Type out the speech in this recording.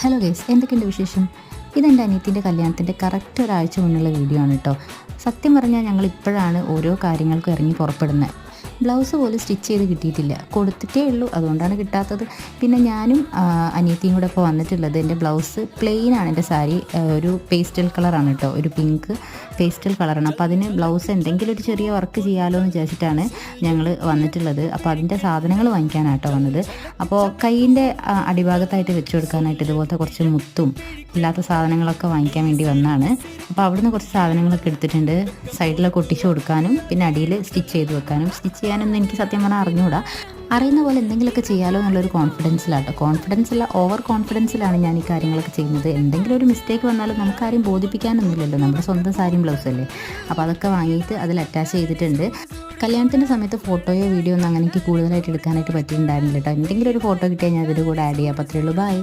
Hello guys, എന്തൊക്കെയുണ്ട് വിശേഷം? ഇതെൻ്റെ അനിയത്തിൻ്റെ കല്യാണത്തിൻ്റെ കറക്റ്റ് ഒരാഴ്ച മുന്നുള്ള വീഡിയോ ആണ് കേട്ടോ. സത്യം പറഞ്ഞാൽ ഞങ്ങൾ ഇപ്പോഴാണ് ഓരോ കാര്യങ്ങൾക്കും ഇറങ്ങി പുറപ്പെടുന്നത്. ബ്ലൗസ് പോലും സ്റ്റിച്ച് ചെയ്ത് കിട്ടിയിട്ടില്ല, കൊടുത്തിട്ടേ ഉള്ളൂ, അതുകൊണ്ടാണ് കിട്ടാത്തത്. പിന്നെ ഞാനും അനിയത്തിയും കൂടെ ഇപ്പോൾ വന്നിട്ടുള്ളത്. എൻ്റെ ബ്ലൗസ് പ്ലെയിൻ ആണ്, എൻ്റെ സാരി ഒരു പേസ്റ്റൽ കളറാണ് കേട്ടോ, ഒരു പിങ്ക് പേസ്റ്റൽ കളറാണ്. അപ്പോൾ അതിന് ബ്ലൗസ് എന്തെങ്കിലും ഒരു ചെറിയ വർക്ക് ചെയ്യാമല്ലോ എന്ന് വിചാരിച്ചിട്ടാണ് ഞങ്ങൾ വന്നിട്ടുള്ളത്. അപ്പോൾ അതിൻ്റെ സാധനങ്ങൾ വാങ്ങിക്കാനാട്ടോ വന്നത്. അപ്പോൾ കൈയിൻ്റെ അടിഭാഗത്തായിട്ട് വെച്ച് കൊടുക്കാനായിട്ട് ഇതുപോലത്തെ കുറച്ച് മുത്തും ഇല്ലാത്ത സാധനങ്ങളൊക്കെ വാങ്ങിക്കാൻ വേണ്ടി വന്നതാണ്. അപ്പോൾ അവിടുന്ന് കുറച്ച് സാധനങ്ങളൊക്കെ എടുത്തിട്ടുണ്ട്, സൈഡിലൊക്കെ ഒട്ടിച്ച് കൊടുക്കാനും പിന്നെ അടിയിൽ സ്റ്റിച്ച് ചെയ്ത് വെക്കാനും. സ്റ്റിച്ച് ചെയ്യാനൊന്നും എനിക്ക് സത്യം പറഞ്ഞാൽ അറിഞ്ഞുകൂടാ. അറിയുന്ന പോലെ എന്തെങ്കിലുമൊക്കെ ചെയ്യാമല്ലോ എന്നുള്ളൊരു കോൺഫിഡൻസിലാട്ടോ. കോൺഫിഡൻസില്ല, ഓവർ കോൺഫിഡൻസിലാണ് ഞാൻ ഈ കാര്യങ്ങളൊക്കെ ചെയ്യുന്നത്. എന്തെങ്കിലും ഒരു മിസ്റ്റേക്ക് വന്നാലും നമുക്കാരും ബോധിപ്പിക്കാനൊന്നുമില്ലല്ലോ, നമ്മുടെ സ്വന്തം സാരിയും ബ്ലൗസല്ലേ. അപ്പോൾ അതൊക്കെ വാങ്ങിയിട്ട് അതിൽ അറ്റാച്ച് ചെയ്തിട്ടുണ്ട്. കല്യാണത്തിൻ്റെ സമയത്ത് ഫോട്ടോയോ വീഡിയോ ഒന്നും അങ്ങനെ എനിക്ക് കൂടുതലായിട്ട് എടുക്കാനായിട്ട് പറ്റിയിട്ടുണ്ടായിരുന്നില്ല കേട്ടോ. എന്തെങ്കിലും ഒരു ഫോട്ടോ കിട്ടിയാൽ ഞാൻ അതിൻ്റെ കൂടെ ആഡ് ചെയ്യാം. അപ്പോൾ അത്രയേ ഉള്ളൂ. ബൈ.